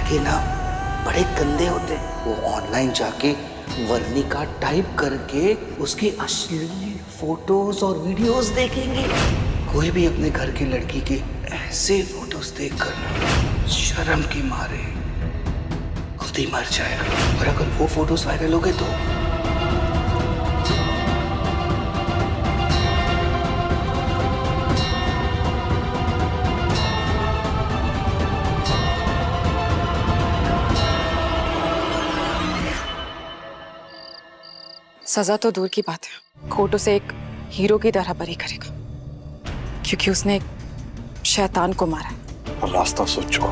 लड़के ना बड़े गंदे होते हैं। वो ऑनलाइन जाके वर्णिका टाइप करके उसकी अश्लील फोटोज और वीडियोस देखेंगे। कोई भी अपने घर की लड़की के ऐसे फोटोज देखकर शर्म के मारे खुद ही मर जाएगा। और अगर वो फोटोज वायरल हो गए तो सजा तो दूर की बात है, कोर्ट उसे एक हीरो की तरह बरी करेगा क्योंकि उसने एक शैतान को मारा है। और रास्ता सोच चुका,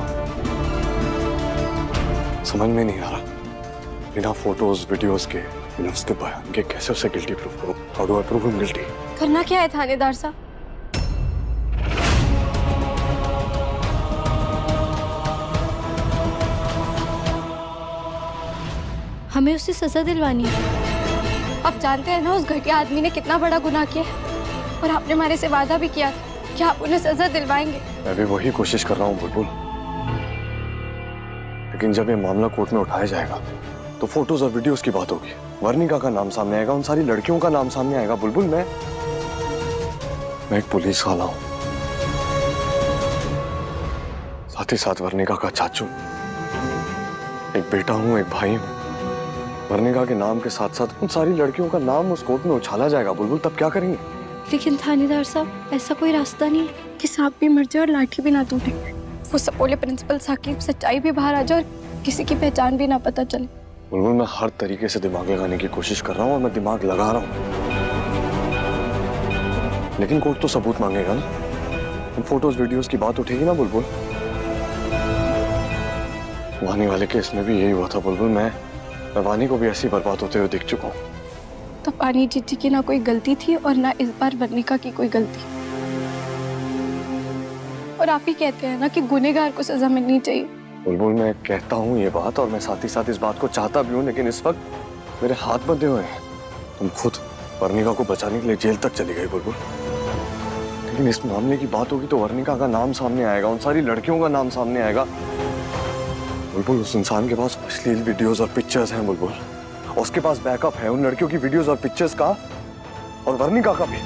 समझ में नहीं आ रहा बिना फोटोज वीडियोस के, बिना उसके बयान के कैसे उसे गिल्टी प्रूफ करूं। How do I prove him guilty? करना क्या है थानेदार साहब? हमें उससे सजा दिलवानी है। आप जानते हैं ना उस घटिया आदमी ने कितना बड़ा गुनाह किया है, और आपने हमारे से वादा भी किया कि आप उन्हें सजा दिलवाएंगे। मैं भी वही कोशिश कर रहा हूँ बुलबुल, लेकिन जब ये मामला कोर्ट में उठाया जाएगा तो फोटोज और वीडियोस की बात होगी, वर्णिका का नाम सामने आएगा, उन सारी लड़कियों का नाम सामने आएगा। बुलबुल मैं एक पुलिस वाला हूँ, साथ ही साथ वर्णिका का चाचू, एक बेटा हूँ, एक भाई हूँ। वर्णिका के नाम के साथ साथ उन सारी लड़कियों का नाम उस कोर्ट में उछाला जाएगा बुलबुल, तब क्या करेंगे? लेकिन थानेदार साहब ऐसा कोई रास्ता नहीं है कि सांप भी मर जाए और लाठी भी ना टूटे। वो सपोले प्रिंसिपल साकिब सच्चाई भी बाहर आ जाए और किसी की पहचान भी ना पता चले। बुलबुल मैं हर तरीके से दिमाग लगाने की कोशिश कर रहा हूँ और मैं दिमाग लगा रहा हूँ, लेकिन कोर्ट तो सबूत मांगेगा ना। उन फोटोज वीडियोस की बात उठेगी ना बुलबुल। वानी वाले केस में भी यही हुआ था बुलबुल, मैं वानी को भी ऐसी बर्बाद होते हुए देख चुका हूँ। तो पानी जीजी की ना कोई गलती थी और ना इस बार वर्णिका की कोई गलती। और आप ही कहते हैं ना कि गुनहगार को सजा मिलनी चाहिए। बुलबुल मैं कहता हूँ ये बात और मैं साथ ही साथ इस बात को चाहता भी हूँ, लेकिन इस वक्त मेरे हाथ बंधे हुए हैं। तुम खुद वर्णिका को बचाने के लिए जेल तक चली गई बुलबुल, लेकिन इस मामले की बात होगी तो वर्णिका का नाम सामने आएगा, उन सारी लड़कियों का नाम सामने आएगा। बुलबुल उस इंसान के पास अश्लील वीडियोस और पिक्चर्स हैं बुलबुल, उसके पास बैकअप है उन लड़कियों की वीडियोस और पिक्चर्स का, और वर्णिका का भी।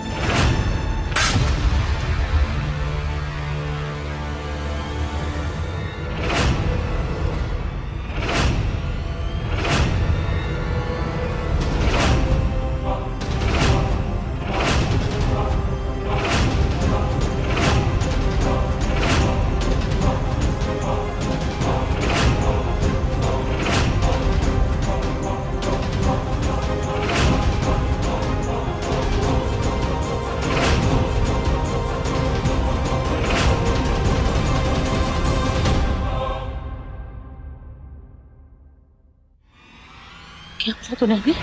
क्या बोला तूने अभी?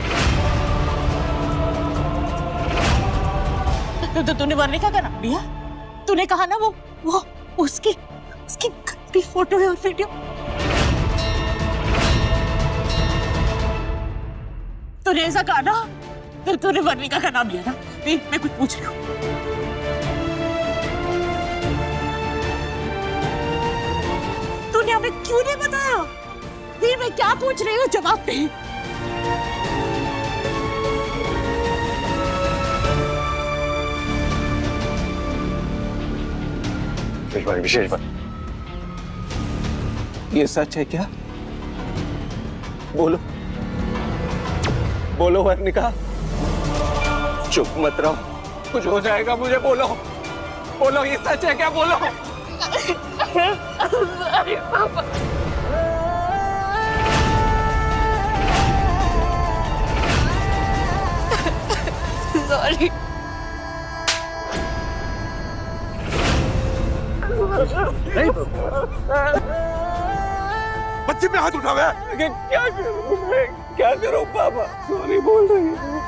तो तूने वर्णिका का नाम लिया? तूने कहा ना वो उसकी गंदी फोटो है और वीडियो। तूने ऐसा कहा ना, फिर तूने वर्णिका का नाम लिया ना? मैं कुछ पूछ रही हूँ। तूने हमें क्यों नहीं बताया? फिर मैं क्या पूछ रही हूँ, जवाब नहीं। विशेष बात, ये सच है क्या? बोलो बोलो वर्णिका, चुप मत रहो, कुछ हो जाएगा मुझे। बोलो बोलो, ये सच है क्या? बोलो। अरे पापा, सॉरी। बच्चे पे हाथ उठा हुआ है। क्या करूं मैं, क्या करूं पापा? सॉरी बोल रही हूँ।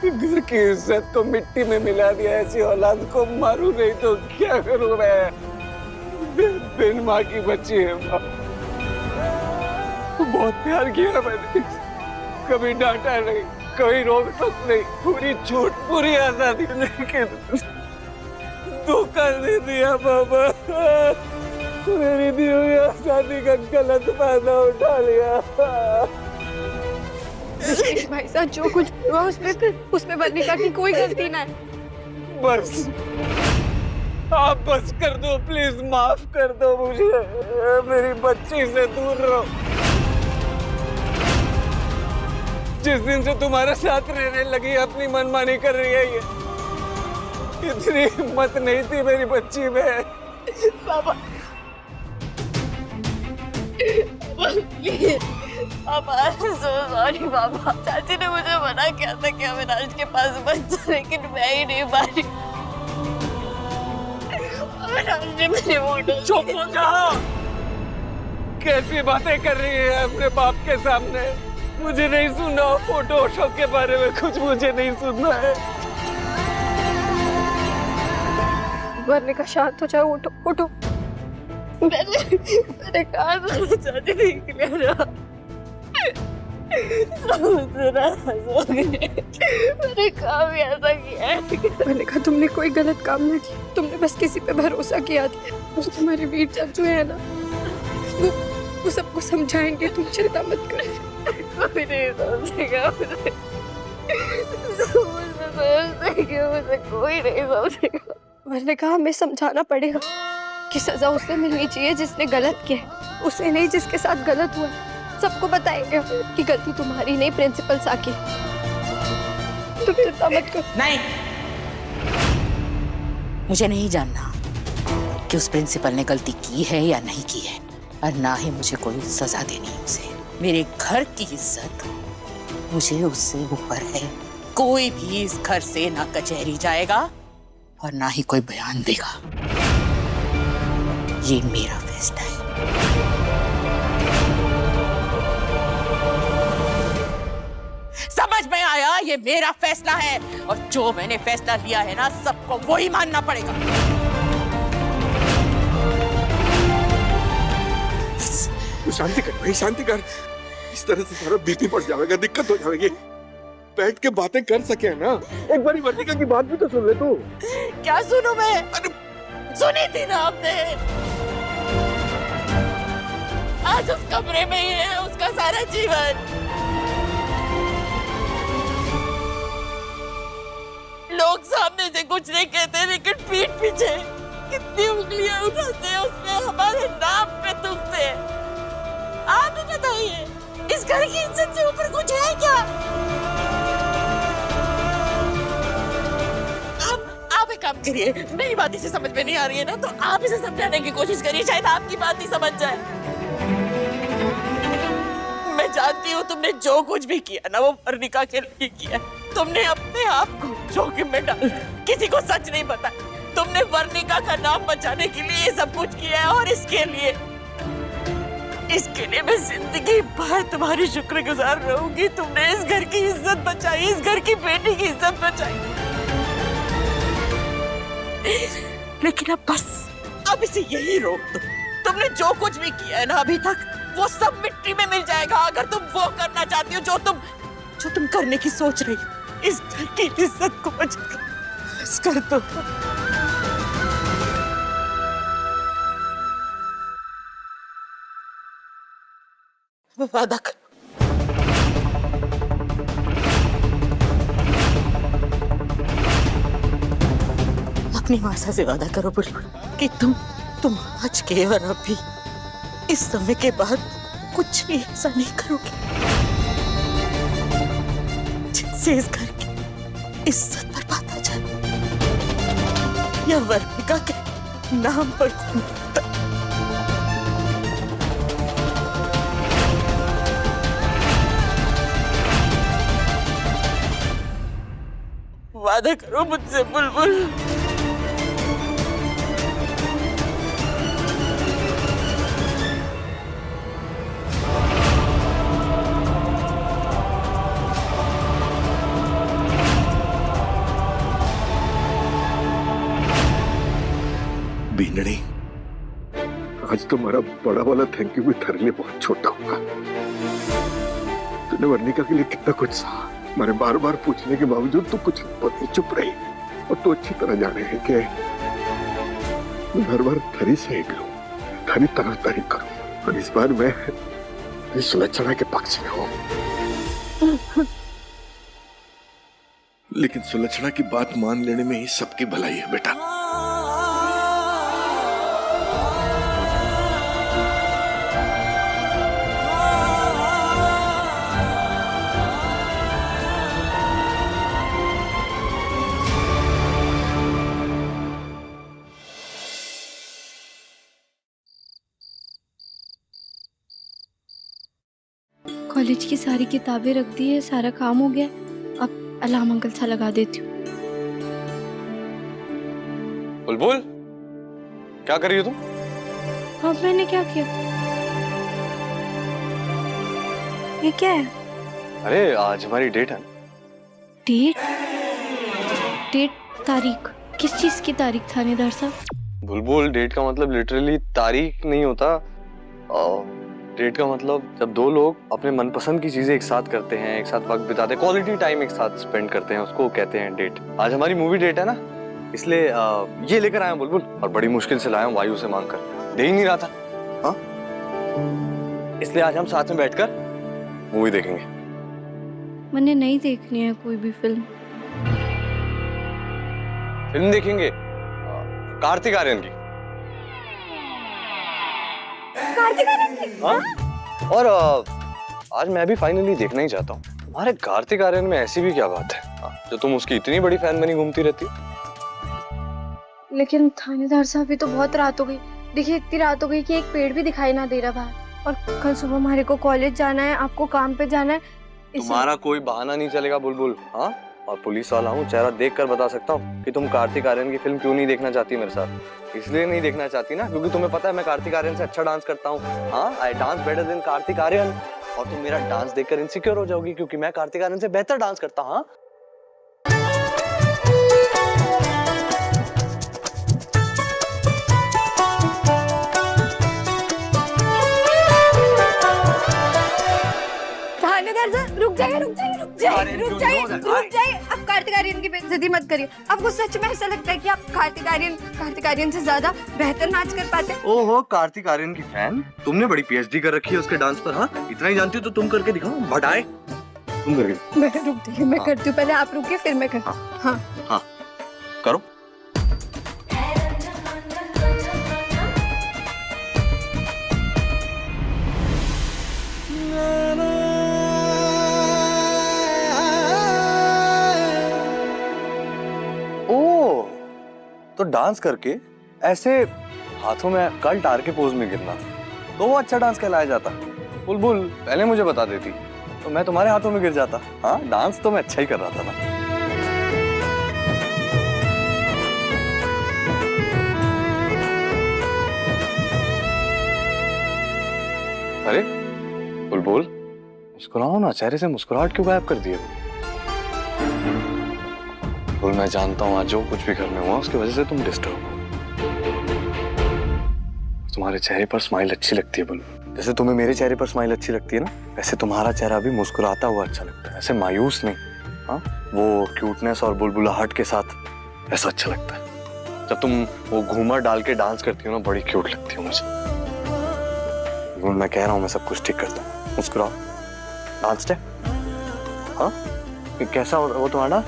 घर की इज्जत को मिट्टी में मिला दिया, ऐसी औलाद को मारूं नहीं तो क्या करूं मैं? बिन माँ की बच्ची है माँ, बहुत प्यार किया मैंने, कभी डांटा नहीं, कोई रोक टोक नहीं, पूरी छूट, पूरी आजादी, लेकिन धोखा दे दिया बाबा। मेरी दी हुई आजादी का गलत फायदा उठा लिया। भाई साहब जो कुछ हुआ उसमें वर्णिका की कोई गलती ना है। बस आप बस कर दो प्लीज, माफ कर दो मुझे। मेरी बच्ची से दूर रहो। जिस दिन से तुम्हारे साथ रहने लगी अपनी मनमानी कर रही है ये। इतनी हिम्मत नहीं थी मेरी बच्ची में। पापा पापा सॉरी पापा। चाची ने मुझे मना किया था कि अविनाश के पास बच्चा, लेकिन मैं ही नहीं मानी। अविनाश ने मेरे फोटो। चुप हो जाओ। कैसी बातें कर रही है अपने बाप के सामने। मुझे नहीं सुनना फोटो शॉप के बारे में, कुछ मुझे नहीं सुनना है। वर्णिका शांत हो जाओ, उठो उठो। मैंने कहा था चाची देख लेना। मैंने कहा भी ऐसा किया है। मैंने कहा तुमने कोई गलत काम ना किया, तुमने बस किसी पे भरोसा किया था। और तुम्हारे वीर चाचू है ना, वो सबको समझाएंगे, तुम चिंता मत करो। कोई नहीं समझेगा मुझे। मुझे कोई नहीं समझेगा। मैंने कहा हमें समझाना पड़ेगा कि सजा उसे मिलनी चाहिए जिसने गलत किया है, उसे नहीं जिसके साथ गलत हुआ। सबको बताएंगे कि गलती तुम्हारी नहीं, प्रिंसिपल साकी। तुम चिंता मत करो। नहीं, मुझे नहीं जानना कि उस प्रिंसिपल ने गलती की है या नहीं की है, और ना ही मुझे कोई सजा देनी है उसे। मेरे घर की इज्जत मुझे उससे ऊपर है। कोई भी इस घर से ना कचहरी जाएगा और ना ही कोई बयान देगा। ये मेरा फैसला है। समझ में आया? ये मेरा फैसला है, और जो मैंने फैसला लिया है ना, सबको वही मानना पड़ेगा। शांति कर भाई, शांति कर। इस तरह से सारा बीपी बढ़ जाएगा, दिक्कत हो जाएगी। बैठ के बातें कर सके ना। एक बारी वर्णिका की बात भी तो सुन ले तू। क्या सुनूं मैं? अरे सुनी थी ना आपने। आज उस कमरे में ही है उसका सारा जीवन। लोग सामने से कुछ नहीं कहते, लेकिन पीठ पीछे कितनी उंगलियां उठाते हैं, उसमें हमारे नाम पे थूकते हैं। आप ही बताइए, इस घर की इज्जत से ऊपर कुछ है क्या? आप एक काम करिए, मेरी बात इसे समझ में नहीं आ रही है ना, तो आप इसे समझाने की कोशिश करिए, शायद आपकी बात ही समझ जाए। मैं जानती हूँ तुमने जो कुछ भी किया ना, वो वर्णिका के लिए किया। तुमने अपने आप को जोखिम में डाल, किसी को सच नहीं बताया। तुमने वर्णिका का नाम बचाने के लिए ये सब कुछ किया है, और इसके लिए मैं जिंदगी भर तुम्हारी शुक्रगुजार रहूंगी। तुमने इस घर की इज्जत बचाई, इस घर की बेटी की इज्जत बचाई। लेकिन अब बस, अब इसे यही रोक दो। तुमने जो कुछ भी किया है ना अभी तक, वो सब मिट्टी में मिल जाएगा, अगर तुम वो करना चाहती हो जो तुम करने की सोच रही हो। इस घर की इज्जत को बस कर दो। वादा कर, अपनी मासा से वादा करो बुलबुल कि तुम आज के और अभी इस समय के बाद कुछ भी ऐसा नहीं करोगे जिससे इस घर की इज्जत बर्बाद हो जाए, या वर्णिका के नाम पर वादा करो मुझसे बुलबुल। बीनड़ी, आज तुम्हारा बड़ा वाला थैंक यू भी तेरे लिए बहुत छोटा होगा। तूने वर्णिका के लिए कितना कुछ सहा, मैंने बार बार पूछने के बावजूद तू कुछ नहीं, चुप रही। और तू अच्छी तरह जाने है कि मैं हर बार तेरी साइड लूं, खरी तरह तारीफ करूं और इस बार मैं सुलक्षणा के पक्ष में हूं। लेकिन सुलक्षणा की बात मान लेने में ही सबकी भलाई है बेटा। कॉलेज की सारी किताबें रख दी है, सारा काम हो गया। अब अलार्म अंकल सा लगा देती हूँ। बुलबुल, क्या कर रही हो तुम? अब मैंने क्या किया? ये क्या है? अरे आज हमारी डेट है। डेट? डेट? तारीख? किस चीज की तारीख थानेदार साहब? बुलबुल, डेट का मतलब लिटरली तारीख नहीं होता। डेट का मतलब जब दो लोग अपने मनपसंद की चीजें एक साथ करते हैं, एक साथ वक्त बिताते हैं, क्वालिटी टाइम एक साथ स्पेंड करते हैं, उसको कहते हैं डेट। आज हमारी मूवी डेट है ना, इसलिए ये लेकर आया हूं बुलबुल, और बड़ी मुश्किल से लाया हूं वायु से मांग कर, दे ही नहीं रहा था। हाँ, इसलिए आज हम साथ में बैठकर मूवी देखेंगे। मैंने नहीं देखनी है कोई भी फिल्म। फिल्म देखेंगे कार्तिक आर्यन की। हाँ? और आज मैं भी फाइनली देखना ही चाहता हूँ। हमारे कार्तिक आर्यन में ऐसी भी क्या बात है जो तुम उसकी इतनी बड़ी फैन बनी घूमती रहती? लेकिन थानेदार साहब ये तो बहुत रात हो गई। देखिए इतनी रात हो गई कि एक पेड़ भी दिखाई ना दे रहा बाहर, और कल सुबह हमारे को कॉलेज जाना है, आपको काम पे जाना है। तुम्हारा कोई बहाना नहीं चलेगा बुलबुल। हाँ, और पुलिस वाला हूँ, चेहरा देख कर बता सकता हूँ कि तुम कार्तिक आर्यन की फिल्म क्यों नहीं देखना चाहती मेरे साथ। इसलिए नहीं देखना चाहती ना क्योंकि तुम्हें पता है मैं कार्तिक आर्यन से अच्छा डांस करता हूँ। हाँ, I dance better than Kartik Aaryan, और तुम मेरा डांस देखकर इनसिक्योर हो जाओगी क्योंकि मैं कार्तिक आर्यन से बेहतर डांस करता हूँ। हाँ? रुक जाइए। अब कार्तिक आर्यन की बेइज्जती मत करिए। आपको सच में ऐसा लगता है कि आप कार्तिक आर्यन से ज्यादा बेहतर नाच कर पाते? ओहो, कार्तिक आर्यन की फैन? तुमने बड़ी पीएचडी कर रखी है उसके डांस पर। हाँ, इतना ही जानती हो तो तुम करके दिखाओ। बटाए तुम करके। मैं रुक जाइए, मैं करती हूँ। पहले आप रुकिए फिर मैं करती हूँ। हाँ हाँ, करो। तो डांस करके ऐसे हाथों में कल टार के पोज में गिरना तो वो अच्छा डांस कहलाया जाता। बुलबुल, पहले मुझे बता देती तो मैं तुम्हारे हाथों में गिर जाता। हाँ, डांस तो मैं अच्छा ही कर रहा था ना। अरे बुलबुल, मुस्कुराओ ना, चेहरे से मुस्कुराहट क्यों गायब कर दिए? मैं जानता हूँ आज जो कुछ भी घर में हुआ उसकी वजह से तुम डिस्टर्ब हो। तुम्हारे चेहरे पर स्माइल अच्छी लगती है बुलबुल। जैसे तुम्हें मेरे चेहरे पर स्माइल अच्छी लगती है ना, वैसे तुम्हारा चेहरा भी मुस्कुराता हुआ अच्छा लगता है, ऐसे मायूस नहीं। हाँ, वो क्यूटनेस और बुलबुलाहट के साथ ऐसा अच्छा लगता है। जब तुम वो घूमर डाल के डांस करती हो ना, बड़ी क्यूट लगती हो मुझे। मैं कह रहा हूँ मैं सब कुछ ठीक करता हूँ। मुस्कुराओ, डांस स्टेप। हाँ, कैसा वो तुम्हारा?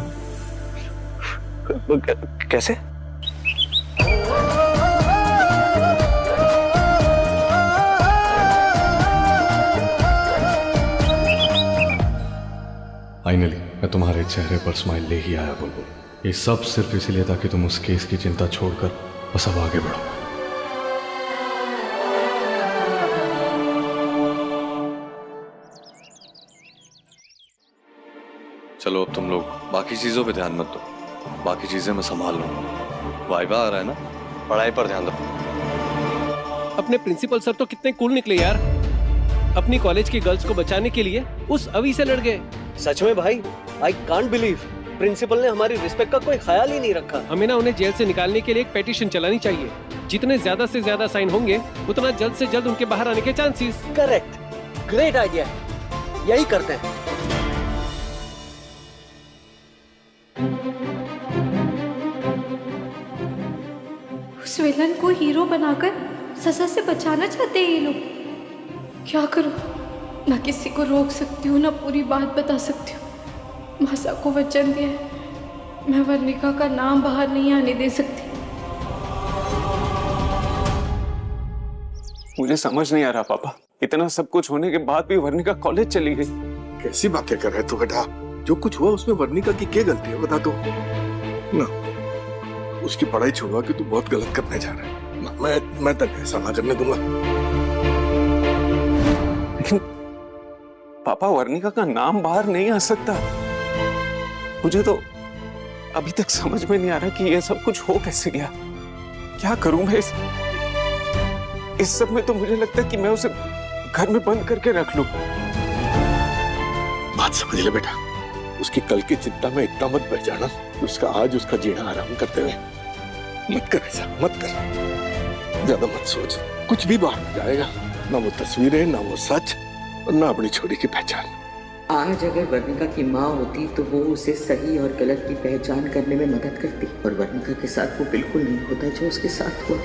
कैसे? फाइनली मैं तुम्हारे चेहरे पर स्माइल ले ही आया बुलबुल। ये सब सिर्फ इसलिए था कि तुम उस केस की चिंता छोड़कर बस अब आगे बढ़ो। चलो अब तुम लोग बाकी चीजों पे ध्यान मत दो, बाकी चीजें मैं संभाल लूंगा। वाइवा आ रहा है ना, पढ़ाई पर ध्यान दो। अपने प्रिंसिपल सर तो कितने कूल निकले यार, अपनी कॉलेज की गर्ल्स को बचाने के लिए उस अवी से लड़ गए। सच में भाई, आई कांट बिलीव प्रिंसिपल ने हमारी रिस्पेक्ट का कोई ख्याल ही नहीं रखा। हमें ना उन्हें जेल से निकालने के लिए एक पेटिशन चलानी चाहिए। जितने ज्यादा से ज्यादा साइन होंगे उतना जल्द से जल्द उनके बाहर आने के चांसेस। करेक्ट, ग्रेट आइडिया है, यही करते हैं। उस विलन को हीरो बनाकर सजा से बचाना चाहते हैं ये लोग। क्या करूं? ना किसी को रोक सकती हूँ, ना पूरी बात बता सकती हूँ। मासा को वचन दिया है, मैं वर्णिका का नाम बाहर नहीं आने दे सकती। मुझे समझ नहीं आ रहा पापा, इतना सब कुछ होने के बाद भी वर्णिका कॉलेज चली गई। कैसी बातें कर रहे तू बेटा? जो कुछ हुआ उसमें वर्णिका की क्या गलती है बता तो ना। उसकी पढ़ाई छुड़वा के तू बहुत गलत करने जा रहा है ना। मैं तक ऐसा ना करने दूंगा। लेकिन पापा, वर्णिका का नाम बाहर नहीं आ सकता। मुझे तो अभी तक समझ में नहीं आ रहा कि ये सब कुछ हो कैसे गया। क्या करूं मैं इस सब में? तो मुझे लगता है कि मैं उसे घर में बंद करके रख लूं। बात समझ ले बेटा, उसकी कल की चिंता में इतना मत बढ़ जाना कि उसका आज उसका जीना आराम करते हुए मत कर। ऐसा मत कर, ज्यादा मत सोच। कुछ भी बाहर न जाएगा, ना वो तस्वीरें, ना वो सच, और ना अपनी छोरी की पहचान। आज अगर वर्णिका की माँ होती तो वो उसे सही और गलत की पहचान करने में मदद करती, और वर्णिका के साथ वो बिल्कुल नहीं होता जो उसके साथ हुआ।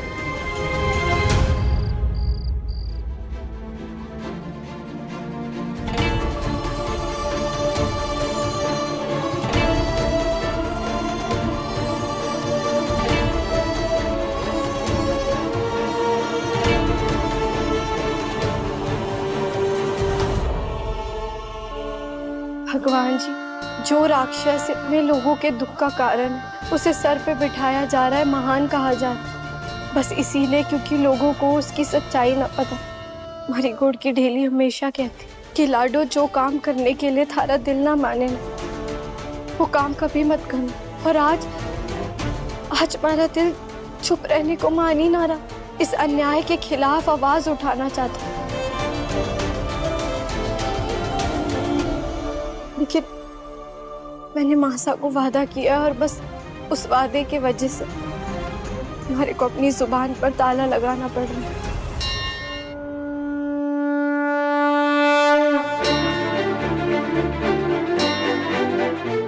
भगवान जी, जो राक्षस इतने लोगों के दुख का कारण है, उसे सर पे बिठाया जा रहा है, महान कहा जा रहा है, बस इसीलिए क्योंकि लोगों को उसकी सच्चाई न पता। हमारी गुड़ की ढेली हमेशा कहती कि लाडो, जो काम करने के लिए थारा दिल ना माने ना, वो काम कभी मत करना। और आज हमारा दिल चुप रहने को मान ही ना रहा, इस अन्याय के खिलाफ आवाज उठाना चाहता। लेकिन मैंने मासा को वादा किया, और बस उस वादे के वजह से हमारे को अपनी जुबान पर ताला लगाना पड़ रहा है।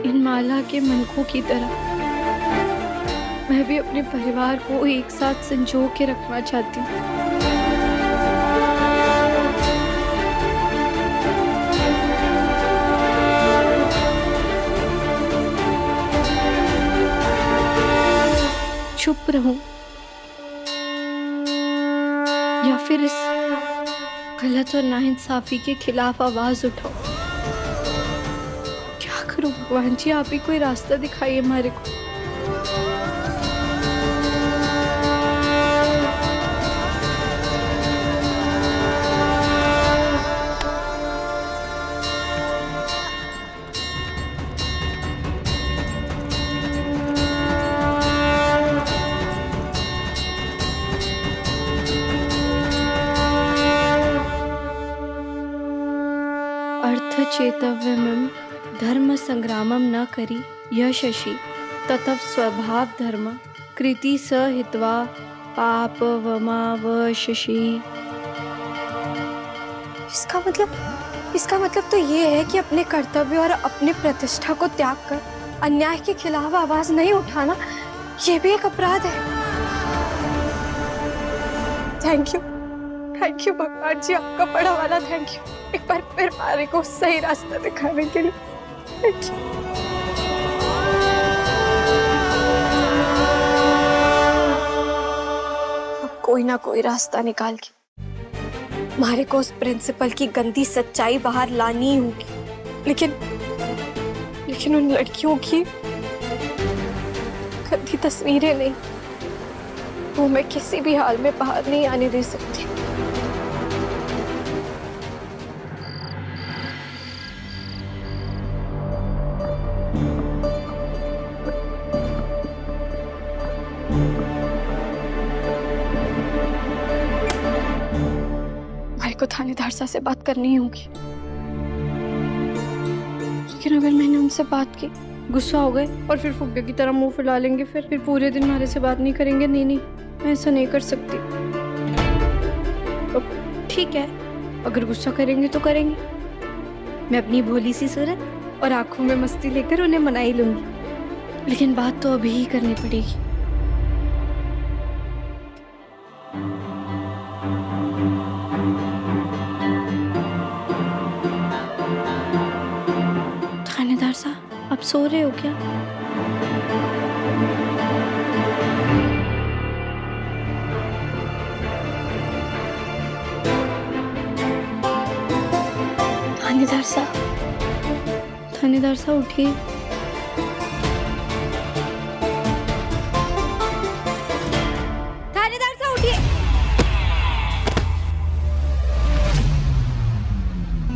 इन माला के मनकों की तरह मैं भी अपने परिवार को एक साथ संजो के रखना चाहती हूँ। चुप रहूं या फिर इस गलत और नाइंसाफी के खिलाफ आवाज उठाऊं? क्या करूं भगवान जी, आप ही कोई रास्ता दिखाइए हमारे को। चेतव्यमं धर्म संग्रामम न करी यशसि ततव स्वभाव धर्म कृति सहित्वा पापवमावशसि। इसका मतलब तो ये है कि अपने कर्तव्य और अपने प्रतिष्ठा को त्याग कर अन्याय के खिलाफ आवाज नहीं उठाना, ये भी एक अपराध है। थैंक यू भगवान जी, आपका बड़ा वाला थैंक यू, एक बार फिर मारे को सही रास्ता दिखाने के लिए। Thank you. अब कोई ना कोई रास्ता निकाल के मारे को उस प्रिंसिपल की गंदी सच्चाई बाहर लानी ही होगी। लेकिन उन लड़कियों की गंदी तस्वीरें नहीं, वो मैं किसी भी हाल में बाहर नहीं आने दे सकती। को थानेदार साहब से बात करनी होगी, लेकिन अगर मैंने उनसे बात की, गुस्सा हो गए और फिर फुग्गे की तरह मुंह फुला लेंगे, फिर पूरे दिन हमारे से बात नहीं करेंगे। नहीं, मैं ऐसा नहीं कर सकती। तो ठीक है, अगर गुस्सा करेंगे तो करेंगे, मैं अपनी भोली सी सूरत और आंखों में मस्ती लेकर उन्हें मना ही लूंगी, लेकिन बात तो अभी ही करनी पड़ेगी। सो रहे हो क्या? थानेदार साहब उठिए। थानेदार साहब उठिए।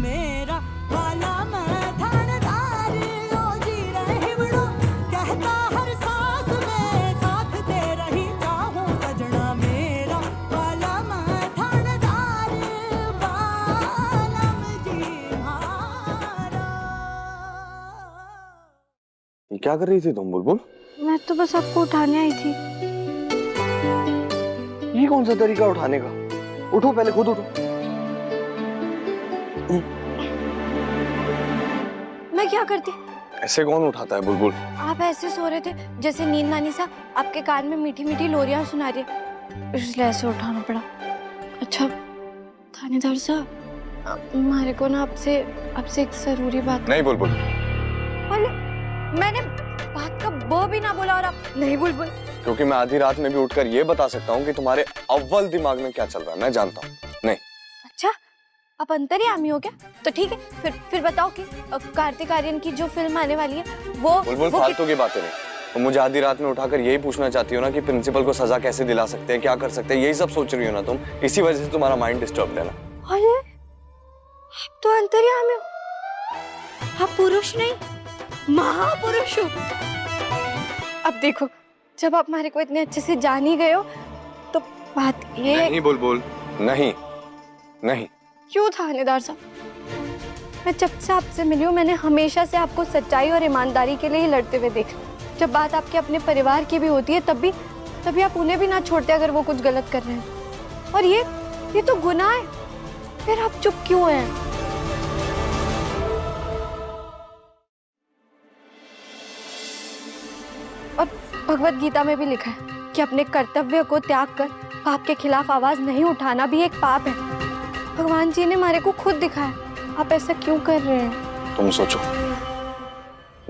मेरा वाला मैं थानेदार ओ जी रहे बड़ो कहता हर सांस में साथ तेरा ही चाहूं सजना। मेरा वाला मैं थानेदार बालम जी मारा। ये क्या कर रही थी तुम बुलबुल? मैं तो बस आपको उठाने आई थी। ये कौन सा तरीका उठाने का? उठो, पहले खुद उठो। मैं क्या करती? ऐसे कौन उठाता है बुलबुल? आप ऐसे सो रहे थे जैसे नींद नानी सा आपके कान में मीठी मीठी लोरियां सुना रही है, इसलिए ऐसे उठाना पड़ा। अच्छा थानेदार साहब, हमारे को ना आपसे एक जरूरी बात। नहीं बुलबुल। अरे मैंने बात का वो भी ना बोला और आप नहीं बुलबुल। क्योंकि मैं आधी रात में भी उठकर ये बता सकता हूँ कि तुम्हारे अव्वल दिमाग में क्या चल रहा है, मैं जानता हूँ। नहीं। अच्छा आप अंतर्यामी हो क्या? तो ठीक है, फिर बताओ कि कार्तिक आर्यन की जो फिल्म आने वाली है वो बुलबुल फालतू की बातें नहीं। तुम मुझे आधी रात में उठाकर यही पूछना चाहती हो ना कि प्रिंसिपल को सजा कैसे दिला सकते हैं, क्या कर सकते हैं, यही सब सोच रही हो ना तुम। इसी वजह से तुम्हारा माइंड डिस्टर्ब है ना। अरे आप तो अंतर्यामी हो, आप पुरुष नहीं महापुरुष हो। अब देखो जब आप हमारे को इतने अच्छे से जान ही गए हो तो बात ये नहीं बुलबुल, नहीं नहीं। क्यों थानेदार साहब, मैं जब से आपसे मिली हूँ मैंने हमेशा से आपको सच्चाई और ईमानदारी के लिए ही लड़ते हुए देखा। जब बात आपके अपने परिवार की भी होती है तभी आप उन्हें भी ना छोड़ते अगर वो कुछ गलत कर रहे हैं। और ये तो गुनाह है, फिर आप चुप क्यों हैं? और भगवत गीता में भी लिखा है कि अपने कर्तव्य को त्याग कर पाप के खिलाफ आवाज नहीं उठाना भी एक पाप है। भगवान जी ने हमारे को खुद दिखाया, आप ऐसा क्यों कर रहे हैं? तुम सोचो,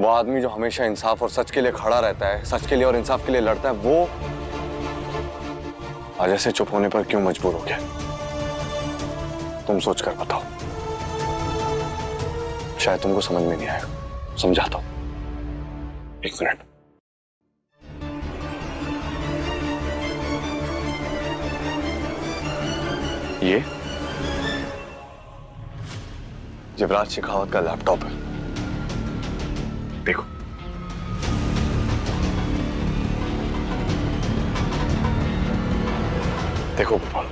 वो आदमी जो हमेशा इंसाफ और सच के लिए खड़ा रहता है, सच के लिए और इंसाफ के लिए लड़ता है, वो आज ऐसे चुप होने पर क्यों मजबूर हो गया? तुम सोचकर बताओ। शायद तुमको समझ में नहीं आएगा, समझाता हूं। एक मिनट। ये युवराज शेखावत का लैपटॉप है, देखो। देखो भगवान,